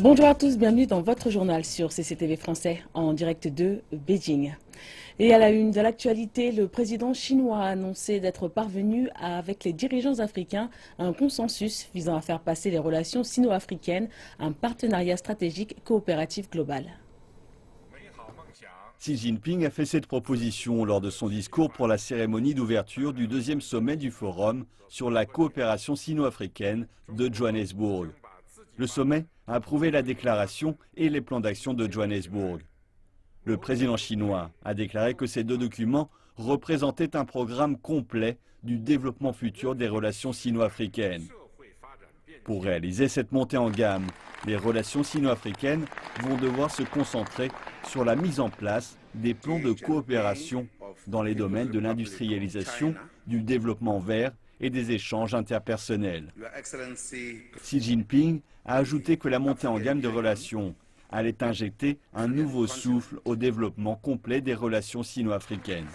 Bonjour à tous, bienvenue dans votre journal sur CCTV français en direct de Beijing. Et à la une de l'actualité, le président chinois a annoncé d'être parvenu avec les dirigeants africains à un consensus visant à faire passer les relations sino-africaines à un partenariat stratégique coopératif global. Xi Jinping a fait cette proposition lors de son discours pour la cérémonie d'ouverture du deuxième sommet du Forum sur la coopération sino-africaine de Johannesburg. Le sommet a approuvé la déclaration et les plans d'action de Johannesburg. Le président chinois a déclaré que ces deux documents représentaient un programme complet du développement futur des relations sino-africaines. Pour réaliser cette montée en gamme, les relations sino-africaines vont devoir se concentrer sur la mise en place des plans de coopération dans les domaines de l'industrialisation, du développement vert et des échanges interpersonnels. Xi Jinping a ajouté que la montée en gamme de relations allait injecter un nouveau souffle au développement complet des relations sino-africaines.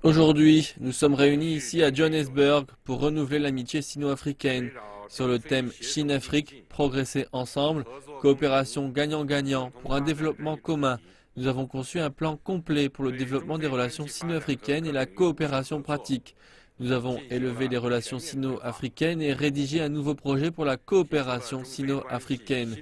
Aujourd'hui, nous sommes réunis ici à Johannesburg pour renouveler l'amitié sino-africaine sur le thème Chine-Afrique, progresser ensemble, coopération gagnant-gagnant pour un développement commun. Nous avons conçu un plan complet pour le développement des relations sino-africaines et la coopération pratique. Nous avons élevé les relations sino-africaines et rédigé un nouveau projet pour la coopération sino-africaine.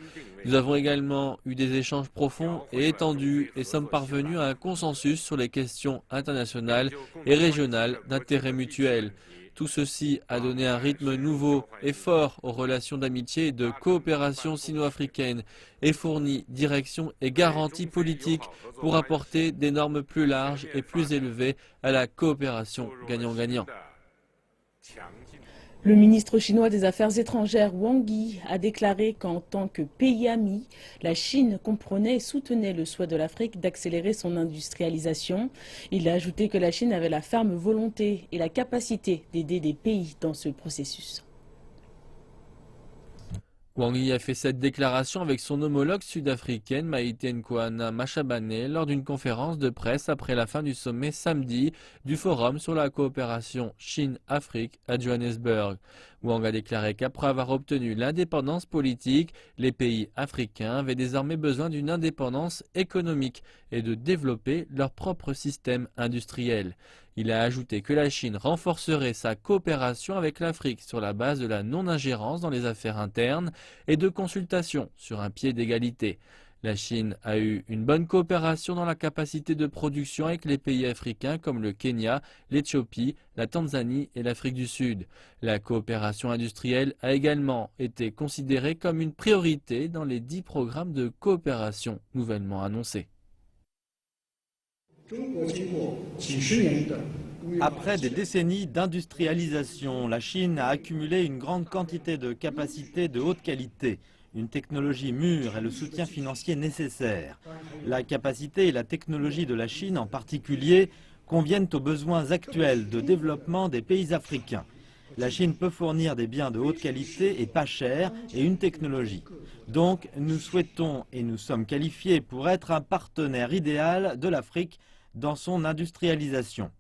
Nous avons également eu des échanges profonds et étendus et sommes parvenus à un consensus sur les questions internationales et régionales d'intérêt mutuel. Tout ceci a donné un rythme nouveau et fort aux relations d'amitié et de coopération sino-africaine et fournit direction et garanties politiques pour apporter des normes plus larges et plus élevées à la coopération gagnant-gagnant. Le ministre chinois des Affaires étrangères Wang Yi a déclaré qu'en tant que pays ami, la Chine comprenait et soutenait le souhait de l'Afrique d'accélérer son industrialisation. Il a ajouté que la Chine avait la ferme volonté et la capacité d'aider des pays dans ce processus. Wang Yi a fait cette déclaration avec son homologue sud-africaine Maïté Nkoana Mashabane lors d'une conférence de presse après la fin du sommet samedi du Forum sur la coopération Chine-Afrique à Johannesburg. Wang a déclaré qu'après avoir obtenu l'indépendance politique, les pays africains avaient désormais besoin d'une indépendance économique et de développer leur propre système industriel. Il a ajouté que la Chine renforcerait sa coopération avec l'Afrique sur la base de la non-ingérence dans les affaires internes et de consultation sur un pied d'égalité. La Chine a eu une bonne coopération dans la capacité de production avec les pays africains comme le Kenya, l'Éthiopie, la Tanzanie et l'Afrique du Sud. La coopération industrielle a également été considérée comme une priorité dans les 10 programmes de coopération nouvellement annoncés. Après des décennies d'industrialisation, la Chine a accumulé une grande quantité de capacités de haute qualité, une technologie mûre et le soutien financier nécessaire. La capacité et la technologie de la Chine en particulier conviennent aux besoins actuels de développement des pays africains. La Chine peut fournir des biens de haute qualité et pas chers et une technologie. Donc nous souhaitons et nous sommes qualifiés pour être un partenaire idéal de l'Afrique dans son industrialisation.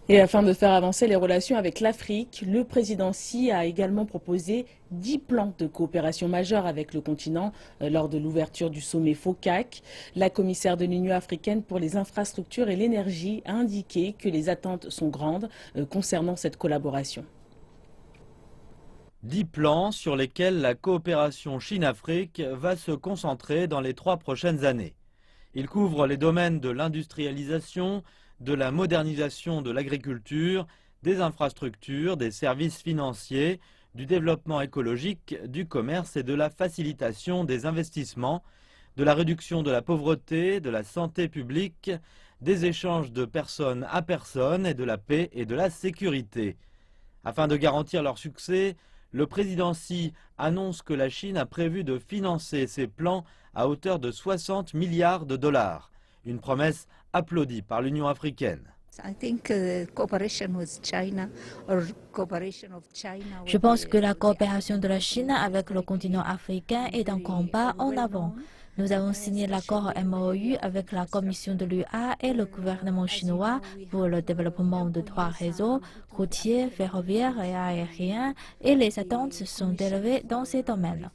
Et afin de faire avancer les relations avec l'Afrique, le président Xi a également proposé 10 plans de coopération majeurs avec le continent lors de l'ouverture du sommet FOCAC. La commissaire de l'Union africaine pour les infrastructures et l'énergie a indiqué que les attentes sont grandes concernant cette collaboration. 10 plans sur lesquels la coopération Chine-Afrique va se concentrer dans les 3 prochaines années. Ils couvrent les domaines de l'industrialisation, de la modernisation de l'agriculture, des infrastructures, des services financiers, du développement écologique, du commerce et de la facilitation des investissements, de la réduction de la pauvreté, de la santé publique, des échanges de personne à personne et de la paix et de la sécurité. Afin de garantir leur succès, le président Xi annonce que la Chine a prévu de financer ces plans à hauteur de 60 milliards de dollars, une promesse applaudie par l'Union africaine. Je pense que la coopération de la Chine avec le continent africain est encore un pas en avant. Nous avons signé l'accord MOU avec la Commission de l'UA et le gouvernement chinois pour le développement de 3 réseaux routiers, ferroviaires et aériens, et les attentes sont élevées dans ces domaines.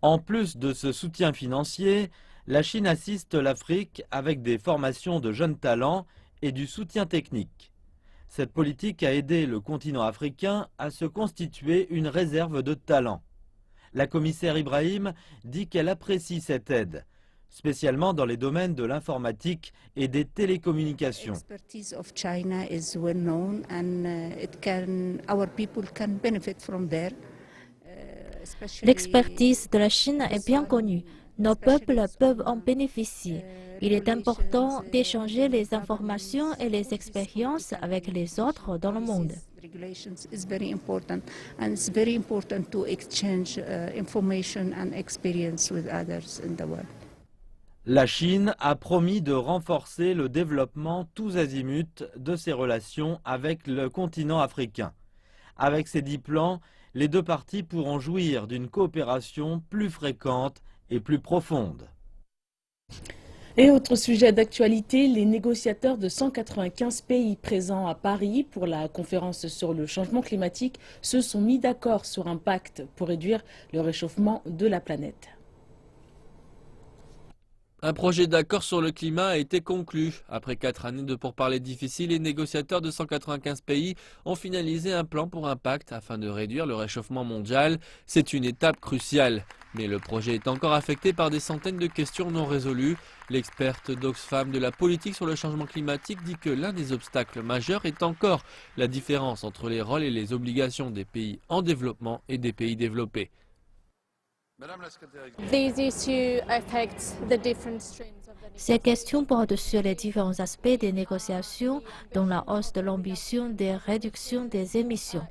En plus de ce soutien financier, la Chine assiste l'Afrique avec des formations de jeunes talents et du soutien technique. Cette politique a aidé le continent africain à se constituer une réserve de talents. La commissaire Ibrahim dit qu'elle apprécie cette aide, spécialement dans les domaines de l'informatique et des télécommunications. L'expertise de la Chine est bien connue. Nos peuples peuvent en bénéficier. Il est important d'échanger les informations et les expériences avec les autres dans le monde. La Chine a promis de renforcer le développement tous azimuts de ses relations avec le continent africain. Avec ces 10 plans, les deux parties pourront jouir d'une coopération plus fréquente et plus profonde. Et autre sujet d'actualité, les négociateurs de 195 pays présents à Paris pour la conférence sur le changement climatique se sont mis d'accord sur un pacte pour réduire le réchauffement de la planète. Un projet d'accord sur le climat a été conclu. Après 4 années de pourparlers difficiles, les négociateurs de 195 pays ont finalisé un plan pour un pacte afin de réduire le réchauffement mondial. C'est une étape cruciale. Mais le projet est encore affecté par des centaines de questions non résolues. L'experte d'Oxfam de la politique sur le changement climatique dit que l'un des obstacles majeurs est encore la différence entre les rôles et les obligations des pays en développement et des pays développés. Ces questions portent sur les différents aspects des négociations, dont la hausse de l'ambition des réductions des émissions.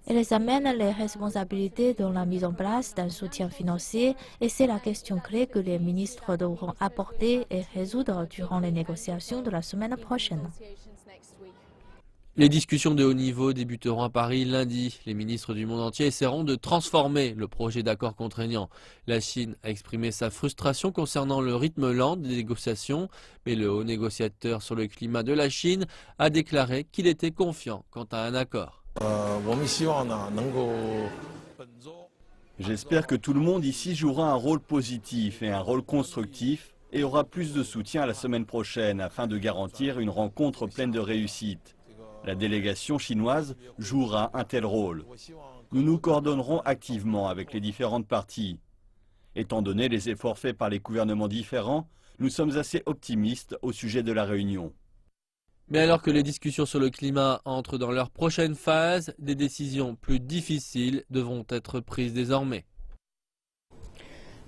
Elles amènent les responsabilités dans la mise en place d'un soutien financier et c'est la question clé que les ministres devront apporter et résoudre durant les négociations de la semaine prochaine. Les discussions de haut niveau débuteront à Paris lundi. Les ministres du monde entier essaieront de transformer le projet d'accord contraignant. La Chine a exprimé sa frustration concernant le rythme lent des négociations, mais le haut négociateur sur le climat de la Chine a déclaré qu'il était confiant quant à un accord. J'espère que tout le monde ici jouera un rôle positif et un rôle constructif et aura plus de soutien la semaine prochaine afin de garantir une rencontre pleine de réussite. La délégation chinoise jouera un tel rôle. Nous nous coordonnerons activement avec les différentes parties. Étant donné les efforts faits par les gouvernements différents, nous sommes assez optimistes au sujet de la réunion. Mais alors que les discussions sur le climat entrent dans leur prochaine phase, des décisions plus difficiles devront être prises désormais.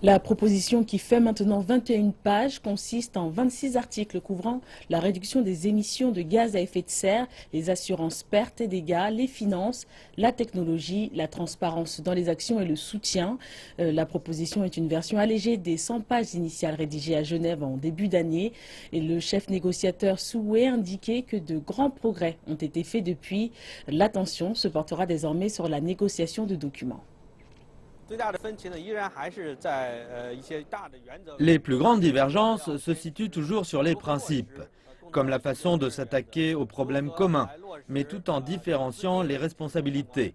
La proposition qui fait maintenant 21 pages consiste en 26 articles couvrant la réduction des émissions de gaz à effet de serre, les assurances pertes et dégâts, les finances, la technologie, la transparence dans les actions et le soutien. La proposition est une version allégée des 100 pages initiales rédigées à Genève en début d'année. Et le chef négociateur Soué indiquait que de grands progrès ont été faits depuis. L'attention se portera désormais sur la négociation de documents. Les plus grandes divergences se situent toujours sur les principes, comme la façon de s'attaquer aux problèmes communs, mais tout en différenciant les responsabilités.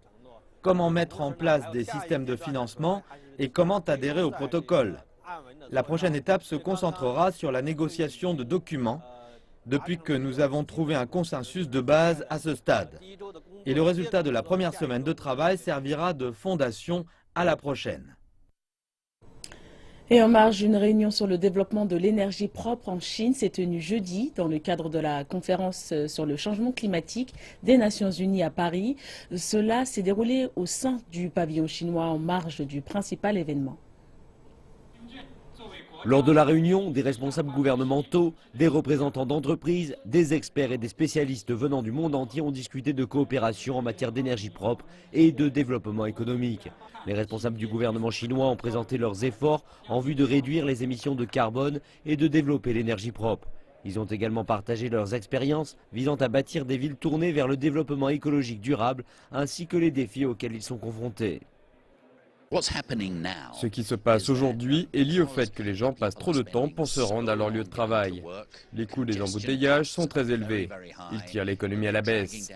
Comment mettre en place des systèmes de financement et comment adhérer au protocole. La prochaine étape se concentrera sur la négociation de documents, depuis que nous avons trouvé un consensus de base à ce stade. Et le résultat de la première semaine de travail servira de fondation à la prochaine. Et en marge d'une réunion sur le développement de l'énergie propre en Chine s'est tenue jeudi dans le cadre de la conférence sur le changement climatique des Nations Unies à Paris. Cela s'est déroulé au sein du pavillon chinois en marge du principal événement. Lors de la réunion, des responsables gouvernementaux, des représentants d'entreprises, des experts et des spécialistes venant du monde entier ont discuté de coopération en matière d'énergie propre et de développement économique. Les responsables du gouvernement chinois ont présenté leurs efforts en vue de réduire les émissions de carbone et de développer l'énergie propre. Ils ont également partagé leurs expériences visant à bâtir des villes tournées vers le développement écologique durable ainsi que les défis auxquels ils sont confrontés. Ce qui se passe aujourd'hui est lié au fait que les gens passent trop de temps pour se rendre à leur lieu de travail. Les coûts des embouteillages sont très élevés. Ils tirent l'économie à la baisse.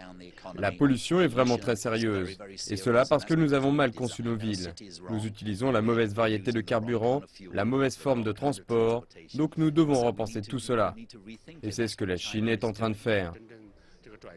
La pollution est vraiment très sérieuse. Et cela parce que nous avons mal conçu nos villes. Nous utilisons la mauvaise variété de carburant, la mauvaise forme de transport. Donc nous devons repenser tout cela. Et c'est ce que la Chine est en train de faire.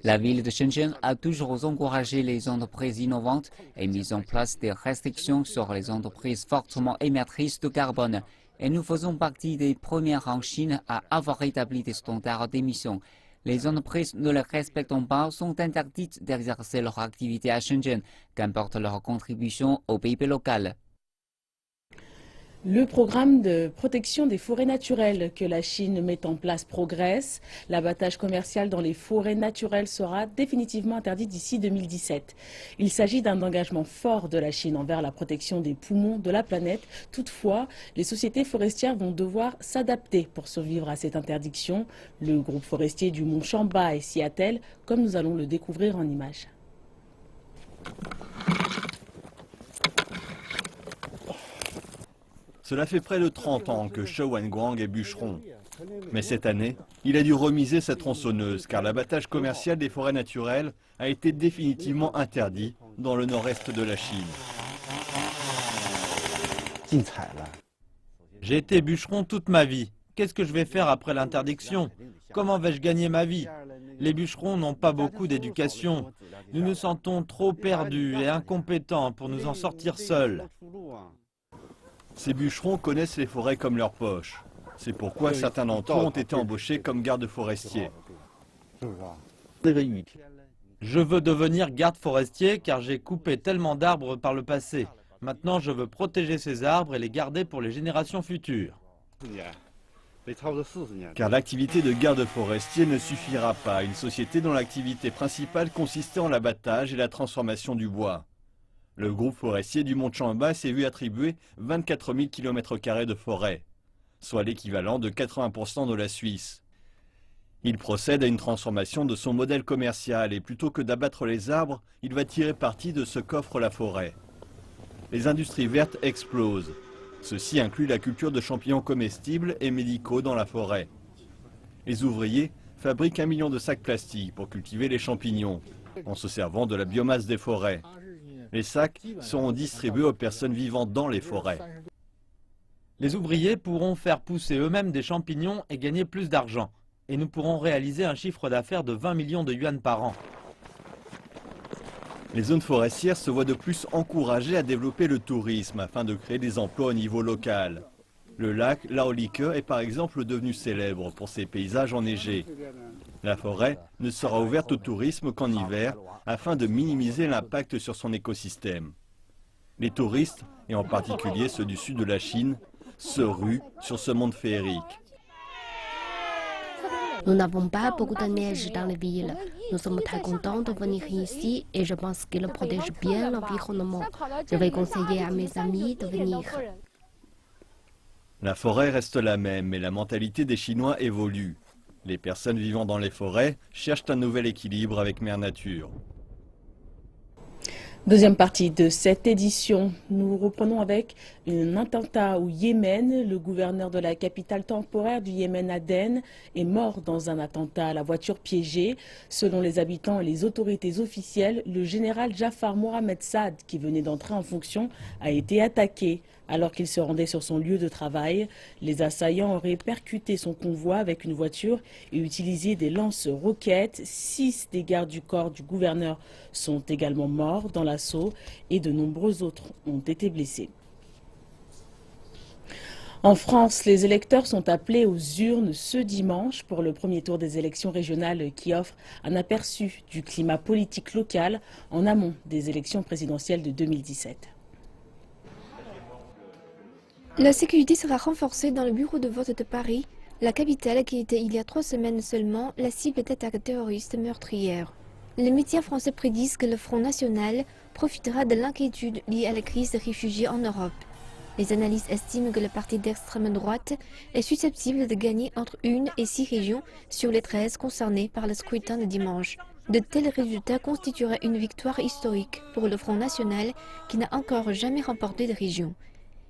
La ville de Shenzhen a toujours encouragé les entreprises innovantes et mis en place des restrictions sur les entreprises fortement émettrices de carbone. Et nous faisons partie des premières en Chine à avoir établi des standards d'émission. Les entreprises ne les respectant pas sont interdites d'exercer leur activité à Shenzhen, qu'importe leur contribution au PIB local. Le programme de protection des forêts naturelles que la Chine met en place progresse. L'abattage commercial dans les forêts naturelles sera définitivement interdit d'ici 2017. Il s'agit d'un engagement fort de la Chine envers la protection des poumons de la planète. Toutefois, les sociétés forestières vont devoir s'adapter pour survivre à cette interdiction. Le groupe forestier du Mont Chamba s'y attelle, comme nous allons le découvrir en images. Cela fait près de 30 ans que Shou Wenguang est bûcheron. Mais cette année, il a dû remiser sa tronçonneuse car l'abattage commercial des forêts naturelles a été définitivement interdit dans le nord-est de la Chine. J'ai été bûcheron toute ma vie. Qu'est-ce que je vais faire après l'interdiction? Comment vais-je gagner ma vie? Les bûcherons n'ont pas beaucoup d'éducation. Nous nous sentons trop perdus et incompétents pour nous en sortir seuls. Ces bûcherons connaissent les forêts comme leur poche. C'est pourquoi certains d'entre eux ont été embauchés comme gardes forestiers. Je veux devenir garde forestier car j'ai coupé tellement d'arbres par le passé. Maintenant, je veux protéger ces arbres et les garder pour les générations futures. Car l'activité de garde forestier ne suffira pas à une société dont l'activité principale consistait en l'abattage et la transformation du bois. Le groupe forestier du Mont Chamba s'est vu attribuer 24 000 km² de forêt, soit l'équivalent de 80% de la Suisse. Il procède à une transformation de son modèle commercial et plutôt que d'abattre les arbres, il va tirer parti de ce qu'offre la forêt. Les industries vertes explosent. Ceci inclut la culture de champignons comestibles et médicaux dans la forêt. Les ouvriers fabriquent 1 million de sacs plastiques pour cultiver les champignons, en se servant de la biomasse des forêts. Les sacs seront distribués aux personnes vivant dans les forêts. Les ouvriers pourront faire pousser eux-mêmes des champignons et gagner plus d'argent. Et nous pourrons réaliser un chiffre d'affaires de 20 millions de yuan par an. Les zones forestières se voient de plus encouragées à développer le tourisme afin de créer des emplois au niveau local. Le lac Laolike est par exemple devenu célèbre pour ses paysages enneigés. La forêt ne sera ouverte au tourisme qu'en hiver afin de minimiser l'impact sur son écosystème. Les touristes, et en particulier ceux du sud de la Chine, se ruent sur ce monde féerique. Nous n'avons pas beaucoup de neige dans les villes. Nous sommes très contents de venir ici et je pense qu'il protège bien l'environnement. Je vais conseiller à mes amis de venir. La forêt reste la même, mais la mentalité des Chinois évolue. Les personnes vivant dans les forêts cherchent un nouvel équilibre avec Mère Nature. Deuxième partie de cette édition, nous reprenons avec un attentat au Yémen. Le gouverneur de la capitale temporaire du Yémen, Aden, est mort dans un attentat à la voiture piégée. Selon les habitants et les autorités officielles, le général Jafar Mohamed Saad, qui venait d'entrer en fonction, a été attaqué. Alors qu'il se rendait sur son lieu de travail, les assaillants auraient percuté son convoi avec une voiture et utilisé des lance-roquettes. 6 des gardes du corps du gouverneur sont également morts dans l'assaut et de nombreux autres ont été blessés. En France, les électeurs sont appelés aux urnes ce dimanche pour le premier tour des élections régionales qui offre un aperçu du climat politique local en amont des élections présidentielles de 2017. La sécurité sera renforcée dans le bureau de vote de Paris, la capitale qui était il y a 3 semaines seulement la cible d'attaques terroristes meurtrières. Les médias français prédisent que le Front National profitera de l'inquiétude liée à la crise des réfugiés en Europe. Les analystes estiment que le parti d'extrême droite est susceptible de gagner entre 1 et 6 régions sur les 13 concernées par le scrutin de dimanche. De tels résultats constitueraient une victoire historique pour le Front National qui n'a encore jamais remporté de région.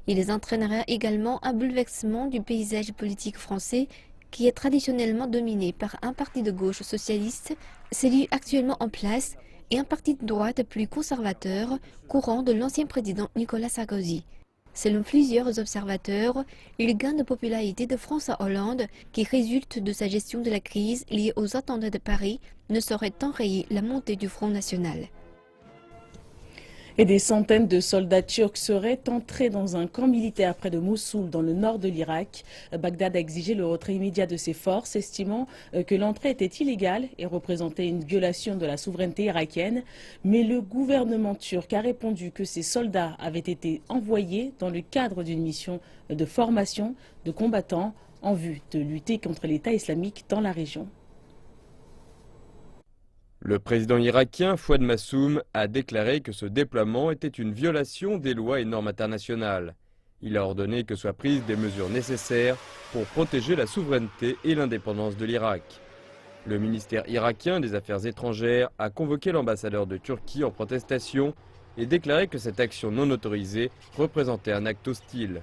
Ils entraîneraient également un bouleversement du paysage politique français qui est traditionnellement dominé par un parti de gauche socialiste, celui actuellement en place, et un parti de droite plus conservateur, courant de l'ancien président Nicolas Sarkozy. Selon plusieurs observateurs, le gain de popularité de François Hollande, qui résulte de sa gestion de la crise liée aux attentats de Paris, ne saurait enrayer la montée du Front National. Et des centaines de soldats turcs seraient entrés dans un camp militaire près de Mossoul, dans le nord de l'Irak. Bagdad a exigé le retrait immédiat de ses forces, estimant que l'entrée était illégale et représentait une violation de la souveraineté irakienne. Mais le gouvernement turc a répondu que ces soldats avaient été envoyés dans le cadre d'une mission de formation de combattants en vue de lutter contre l'État islamique dans la région. Le président irakien Fouad Massoum a déclaré que ce déploiement était une violation des lois et normes internationales. Il a ordonné que soient prises des mesures nécessaires pour protéger la souveraineté et l'indépendance de l'Irak. Le ministère irakien des Affaires étrangères a convoqué l'ambassadeur de Turquie en protestation et déclaré que cette action non autorisée représentait un acte hostile.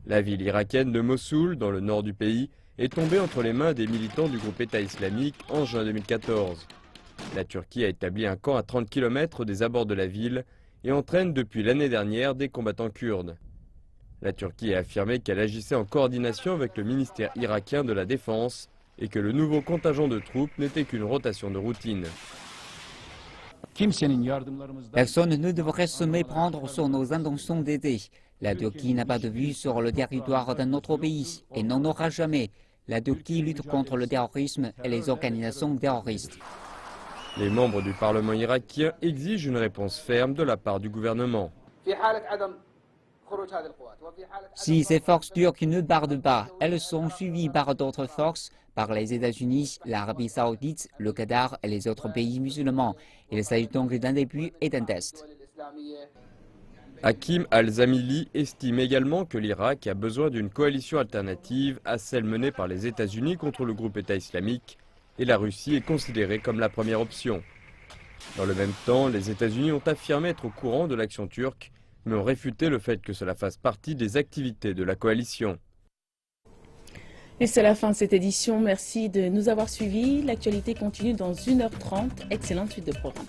La ville irakienne de Mossoul, dans le nord du pays, est tombée entre les mains des militants du groupe État islamique en juin 2014. La Turquie a établi un camp à 30 km des abords de la ville et entraîne depuis l'année dernière des combattants kurdes. La Turquie a affirmé qu'elle agissait en coordination avec le ministère irakien de la Défense et que le nouveau contingent de troupes n'était qu'une rotation de routine. Personne ne devrait se méprendre sur nos intentions d'aider. La Turquie n'a pas de vue sur le territoire d'un autre pays et n'en aura jamais. La Turquie lutte contre le terrorisme et les organisations terroristes. Les membres du Parlement irakien exigent une réponse ferme de la part du gouvernement. Si ces forces turques ne partent pas, elles sont suivies par d'autres forces, par les États-Unis, l'Arabie saoudite, le Qatar et les autres pays musulmans. Il s'agit donc d'un début et d'un test. Hakim Al-Zamili estime également que l'Irak a besoin d'une coalition alternative à celle menée par les États-Unis contre le groupe État islamique et la Russie est considérée comme la première option. Dans le même temps, les États-Unis ont affirmé être au courant de l'action turque, mais ont réfuté le fait que cela fasse partie des activités de la coalition. Et c'est la fin de cette édition. Merci de nous avoir suivis. L'actualité continue dans 1h30. Excellente suite de programme.